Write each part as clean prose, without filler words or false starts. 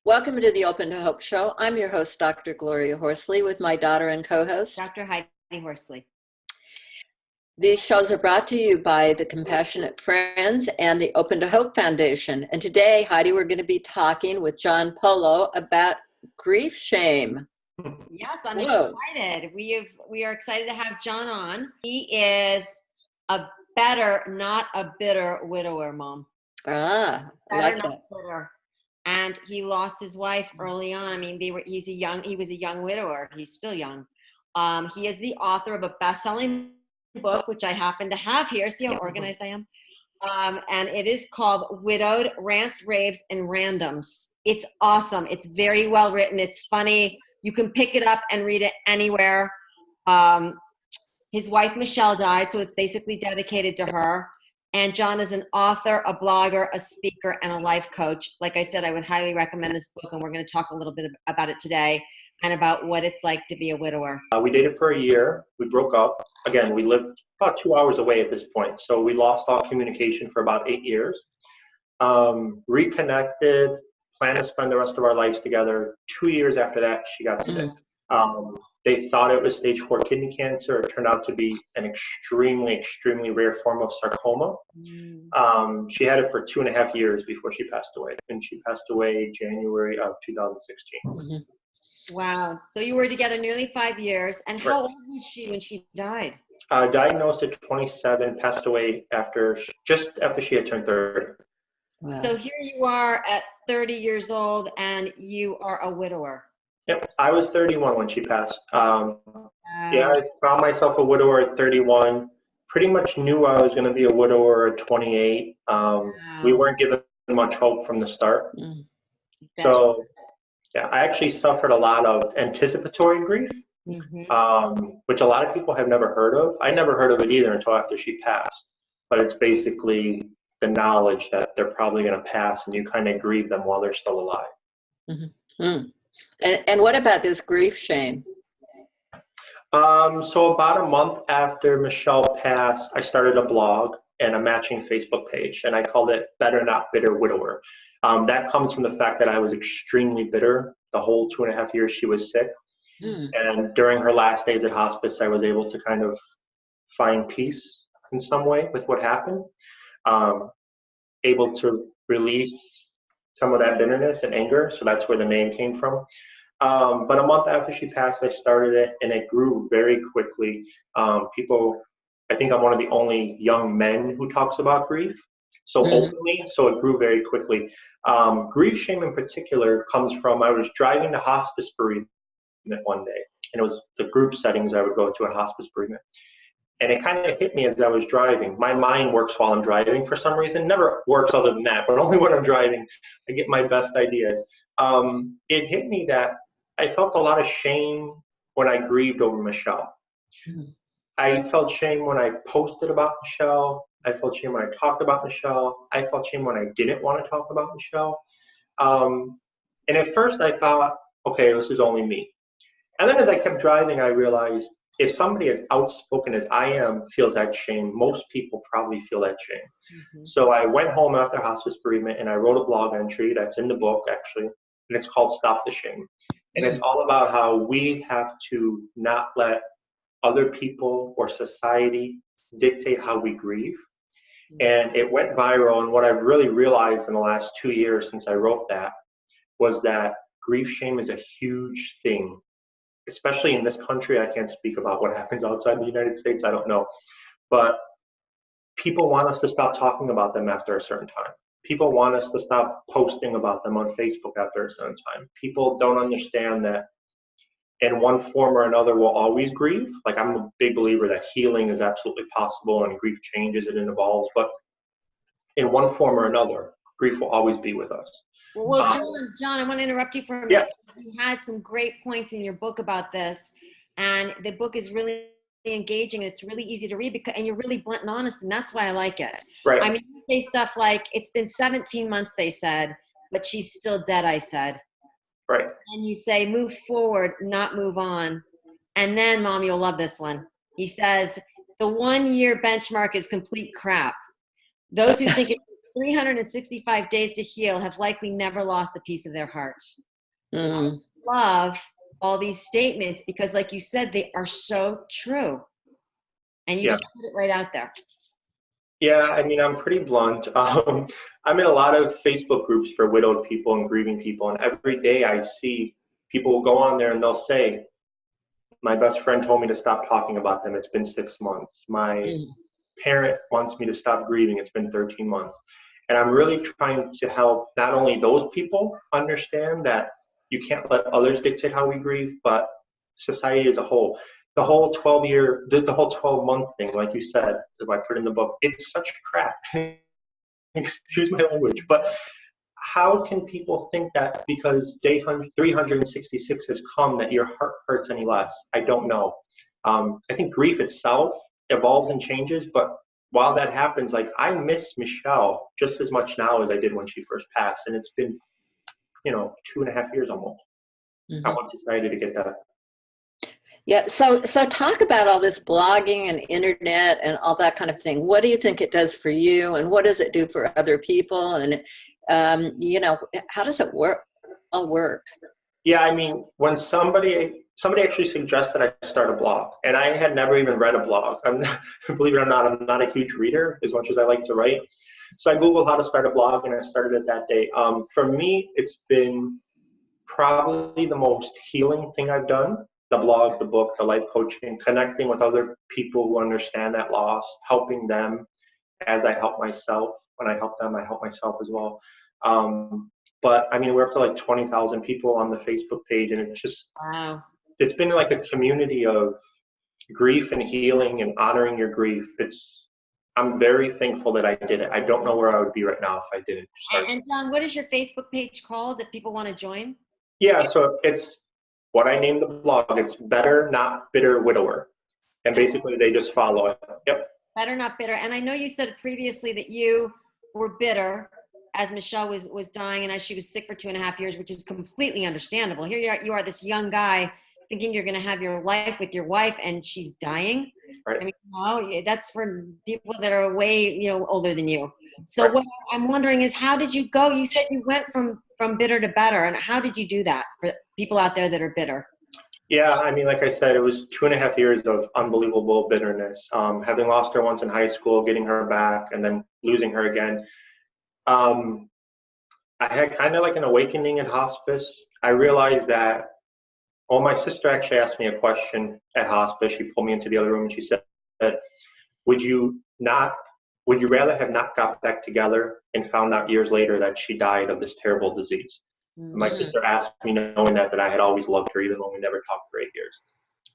Welcome to the Open to Hope Show. I'm your host, Dr. Gloria Horsley, with my daughter and co-host, Dr. Heidi Horsley. These shows are brought to you by the Compassionate Friends and the Open to Hope Foundation. And today, Heidi, we're going to be talking with John Polo about grief shame. Yes, I'm excited. We are excited to have John on. He is a better, not a bitter widower, Mom. I like that. Bitter. And he lost his wife early on. I mean, he was a young widower. He's still young. He is the author of a best-selling book, which I happen to have here. See how organized I am? And it is called Widowed, Rants, Raves and Randoms. It's awesome. It's very well written. It's funny. You can pick it up and read it anywhere. His wife, Michelle, died, so it's basically dedicated to her. And John is an author, a blogger, a speaker, and a life coach. Like I said, I would highly recommend this book, and we're going to talk a little bit about it today and about what it's like to be a widower. We dated for a year. We broke up. Again, we lived about 2 hours away at this point, so we lost all communication for about 8 years. Reconnected, planned to spend the rest of our lives together. 2 years after that, she got sick. They thought it was stage 4 kidney cancer. It turned out to be an extremely rare form of sarcoma. She had it for 2.5 years before she passed away, and she passed away January of 2016. Wow. So you were together nearly 5 years. And how old was she when she died? Diagnosed at 27, passed away just after she had turned 30. Wow. So here you are at 30 years old, and you are a widower. Yep, I was 31 when she passed. Yeah, I found myself a widower at 31. Pretty much knew I was going to be a widower at 28. We weren't given much hope from the start. So, yeah, I actually suffered a lot of anticipatory grief, which a lot of people have never heard of. I never heard of it either until after she passed. But it's basically the knowledge that they're probably going to pass, and you kind of grieve them while they're still alive. And what about this grief shame? So about a month after Michelle passed, I started a blog and a matching Facebook page, and I called it Better Not Bitter Widower. That comes from the fact that I was extremely bitter the whole 2.5 years she was sick. And during her last days at hospice, I was able to kind of find peace in some way with what happened, able to release some of that bitterness and anger. So that's where the name came from. But a month after she passed, I started it, and it grew very quickly. I think I'm one of the only young men who talks about grief so openly, so it grew very quickly. Grief shame in particular comes from, I was driving to hospice bereavement one day, and it was the group settings I would go to a hospice bereavement. And it kind of hit me as I was driving. My mind works while I'm driving for some reason. Never works other than that, but only when I'm driving, I get my best ideas. It hit me that I felt a lot of shame when I grieved over Michelle. I felt shame when I posted about Michelle. I felt shame when I talked about Michelle. I felt shame when I didn't want to talk about Michelle. And at first I thought, okay, this is only me. And then as I kept driving, I realized if somebody as outspoken as I am feels that shame, most people probably feel that shame. So I went home after hospice bereavement, and I wrote a blog entry that's in the book, actually, and it's called Stop the Shame. And it's all about how we have to not let other people or society dictate how we grieve. And it went viral, and what I've really realized in the last 2 years since I wrote that was that grief shame is a huge thing. Especially in this country, I can't speak about what happens outside the United States, I don't know. But people want us to stop talking about them after a certain time. People want us to stop posting about them on Facebook after a certain time. People don't understand that in one form or another we'll always grieve. Like, I'm a big believer that healing is absolutely possible and grief changes and it evolves. But in one form or another, grief will always be with us. Well, John, I want to interrupt you for a minute. You had some great points in your book about this, and the book is really engaging, and it's really easy to read and you're really blunt and honest, and that's why I like it. Right. I mean, you say stuff like, it's been 17 months, they said, but she's still dead, I said. Right. And you say, move forward, not move on. And then, Mom, you'll love this one. He says, the 1 year benchmark is complete crap. Those who think it's 3 365 days to heal have likely never lost a piece of their hearts. Mm. Love all these statements because, like you said, they are so true. And you Yeah. just put it right out there. Yeah, I mean, I'm pretty blunt. I'm in a lot of Facebook groups for widowed people and grieving people, and every day I see people go on there and they'll say, my best friend told me to stop talking about them. It's been 6 months. My parent wants me to stop grieving. It's been 13 months. And I'm really trying to help not only those people understand that you can't let others dictate how we grieve, but society as a whole. The whole 12-month thing, like you said, that I put in the book, it's such crap. Excuse my language. But how can people think that because day 366 has come that your heart hurts any less? I don't know. I think grief itself evolves and changes, but while that happens, like I miss Michelle just as much now as I did when she first passed. And it's been, 2.5 years almost. I want society to get that. Yeah. So talk about all this blogging and internet and all that kind of thing. What do you think it does for you, and what does it do for other people? And how does it all work? Yeah, I mean, when somebody actually suggested I start a blog, and I had never even read a blog. Believe it or not, I'm not a huge reader as much as I like to write. So I Googled how to start a blog, and I started it that day. For me, it's been probably the most healing thing I've done. The blog, the book, the life coaching, connecting with other people who understand that loss, helping them as I help myself. When I help them, I help myself as well. But I mean, we're up to like 20,000 people on the Facebook page, and it's just, Wow. It's been like a community of grief and healing and honoring your grief. I'm very thankful that I did it. I don't know where I would be right now if I didn't start. And John, what is your Facebook page called that people want to join? Yeah, so it's what I named the blog. It's Better Not Bitter Widower. And basically they just follow it. Yep. Better Not Bitter. And I know you said previously that you were bitter as Michelle was dying and as she was sick for 2.5 years, which is completely understandable. Here you are this young guy thinking you're going to have your life with your wife and she's dying. Right. I mean, that's for people that are way, older than you. So what I'm wondering is, how did you go? You said you went from bitter to better, and how did you do that for people out there that are bitter? Yeah, I mean, like I said, it was 2.5 years of unbelievable bitterness. Having lost her once in high school, getting her back, and then losing her again. I had kind of like an awakening at hospice. I realized that, my sister actually asked me a question at hospice. She pulled me into the other room and she said, would you rather have not got back together and found out years later that she died of this terrible disease? Mm-hmm. My sister asked me, knowing that I had always loved her, even when we never talked for 8 years.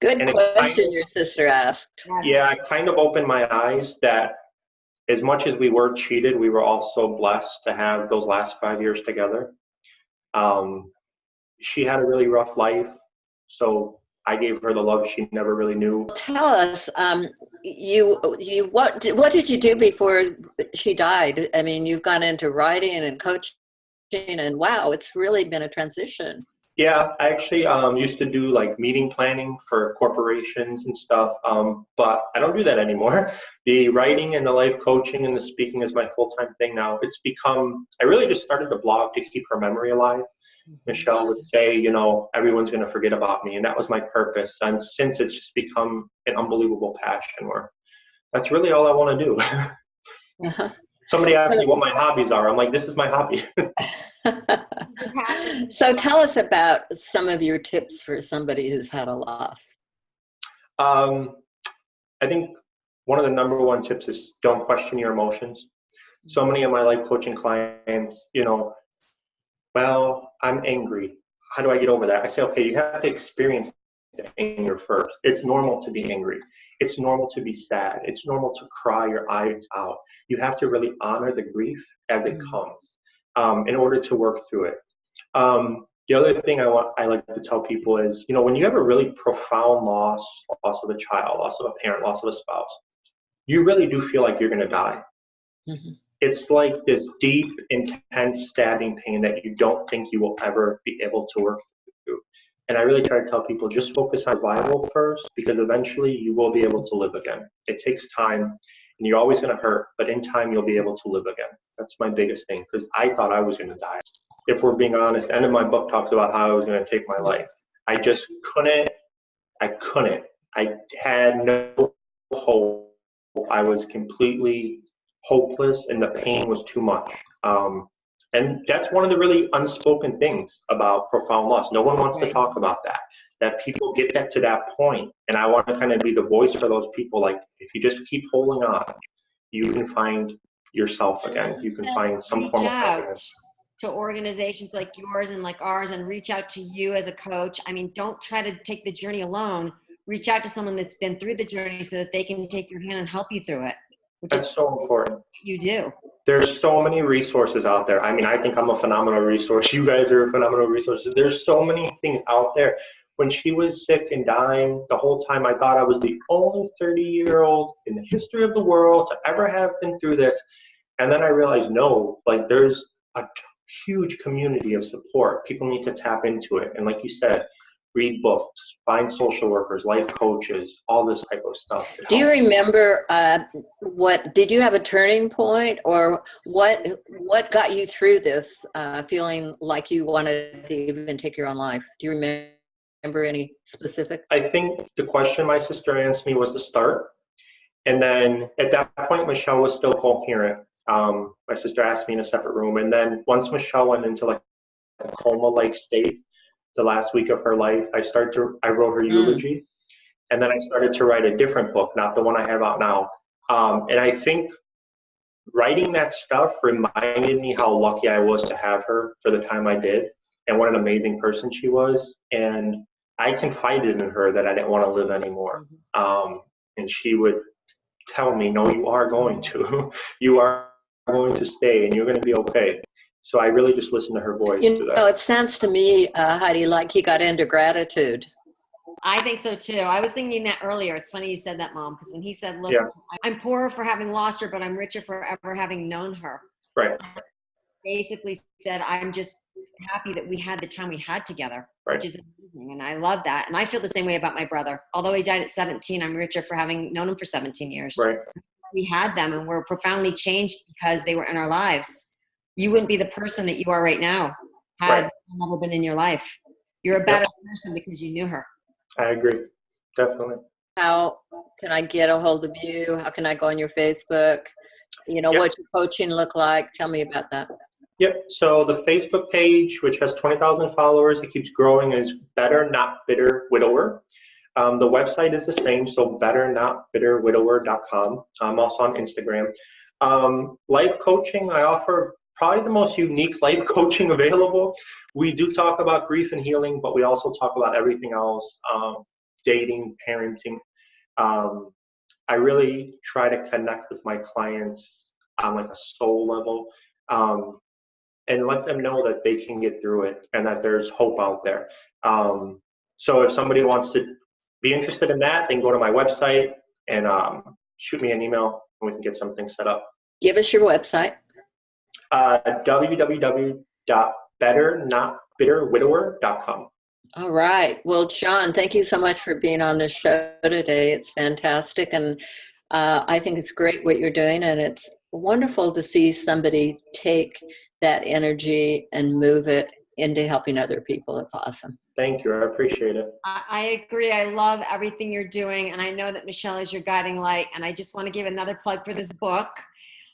Good question your sister asked. Yeah, it kind of opened my eyes that as much as we were cheated, we were also blessed to have those last 5 years together. She had a really rough life, so I gave her the love she never really knew. Tell us, what did you do before she died? I mean, you've gone into writing and coaching, and wow, it's really been a transition. Yeah, I actually used to do like meeting planning for corporations and stuff, but I don't do that anymore. The writing and the life coaching and the speaking is my full-time thing now. I really just started the blog to keep her memory alive. Michelle would say, everyone's going to forget about me. And that was my purpose. And since it's just become an unbelievable passion, that's really all I want to do. Uh-huh. Somebody asked me what my hobbies are. I'm like, this is my hobby. So tell us about some of your tips for somebody who's had a loss. I think one of the number one tips is don't question your emotions. So many of my life coaching clients, well, I'm angry. How do I get over that? I say, okay, you have to experience the anger first. It's normal to be angry. It's normal to be sad. It's normal to cry your eyes out. You have to really honor the grief as it comes in order to work through it. The other thing I like to tell people is, when you have a really profound loss of a child, loss of a parent, loss of a spouse, you really do feel like you're going to die. Mm-hmm. It's like this deep, intense stabbing pain that you don't think you will ever be able to work through. And I really try to tell people, just focus on survival first, because eventually you will be able to live again. It takes time. and you're always going to hurt, but in time you'll be able to live again. That's my biggest thing, because I thought I was going to die. If we're being honest, the end of my book talks about how I was going to take my life. I just couldn't. I had no hope. I was completely hopeless, and the pain was too much. And that's one of the really unspoken things about profound loss. No one wants to talk about that people get that to that point. And I want to kind of be the voice for those people. Like, if you just keep holding on, you can find yourself again. You can find some form of happiness. To organizations like yours and like ours, and reach out to you as a coach. I mean, don't try to take the journey alone. Reach out to someone that's been through the journey so that they can take your hand and help you through it. That's so important. You do. There's so many resources out there. I mean, I think I'm a phenomenal resource. You guys are phenomenal resources. There's so many things out there. When she was sick and dying, the whole time I thought I was the only 30-year-old in the history of the world to ever have been through this. And then I realized, no, like, there's a huge community of support. People need to tap into it. And like you said, read books, find social workers, life coaches, all this type of stuff. Do you remember did you have a turning point, or what got you through this feeling like you wanted to even take your own life? Do you remember any specific? I think the question my sister asked me was the start. And then at that point, Michelle was still coherent. My sister asked me in a separate room. And then once Michelle went into like a coma-like state, the last week of her life, I wrote her eulogy. And then I started to write a different book, not the one I have out now. And I think writing that stuff reminded me how lucky I was to have her for the time I did, and what an amazing person she was. And I confided in her that I didn't want to live anymore. And she would tell me, no, you are going to. You are going to stay, and you're going to be okay. So I really just listened to her voice. It sounds to me, Heidi, like he got into gratitude. I think so too. I was thinking that earlier. It's funny you said that, Mom, because when he said, look, I'm poorer for having lost her, but I'm richer for ever having known her. Right. Basically said, I'm just happy that we had the time we had together, right. Which is amazing. And I love that. And I feel the same way about my brother. Although he died at 17, I'm richer for having known him for 17 years. Right. We had them, and we're profoundly changed because they were in our lives. You wouldn't be the person that you are right now had never been in your life. You're a better person because you knew her. I agree. Definitely. How can I get a hold of you? How can I go on your Facebook? What's your coaching look like? Tell me about that. Yep. So the Facebook page, which has 20,000 followers, it keeps growing, is Better Not Bitter Widower. The website is the same, so betternotbitterwidower.com. I'm also on Instagram. Life coaching, I offer probably the most unique life coaching available. We do talk about grief and healing, but we also talk about everything else, dating, parenting. I really try to connect with my clients on like a soul level, and let them know that they can get through it and that there's hope out there. So if somebody wants to be interested in that, they can go to my website and shoot me an email, and we can get something set up. Give us your website. www.betternotbitterwidower.com. All right. Well, John, thank you so much for being on the show today. It's fantastic. And I think it's great what you're doing. And it's wonderful to see somebody take that energy and move it into helping other people. It's awesome. Thank you. I appreciate it. I agree. I love everything you're doing. And I know that Michelle is your guiding light. And I just want to give another plug for this book,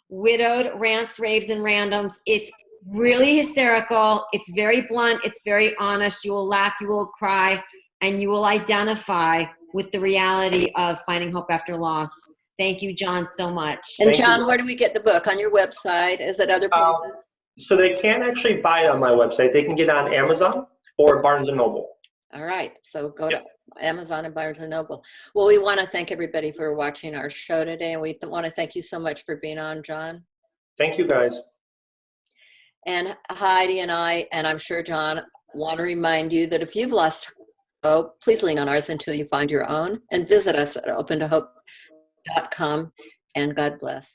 Widowed, Rants, Raves and Randoms. It's really hysterical. It's very blunt. It's very honest. You will laugh, you will cry, and you will identify with the reality of finding hope after loss. Thank you, John, so much. And John, where do we get the book? On your website? Is it other places? So they can't actually buy it on my website. They can get it on Amazon or Barnes & Noble. All right. So go to Amazon and Barnes & Noble. Well, we want to thank everybody for watching our show today. And we want to thank you so much for being on, John. Thank you, guys. And Heidi and I, and I'm sure John, want to remind you that if you've lost hope, please lean on ours until you find your own, and visit us at opentohope.com, and God bless.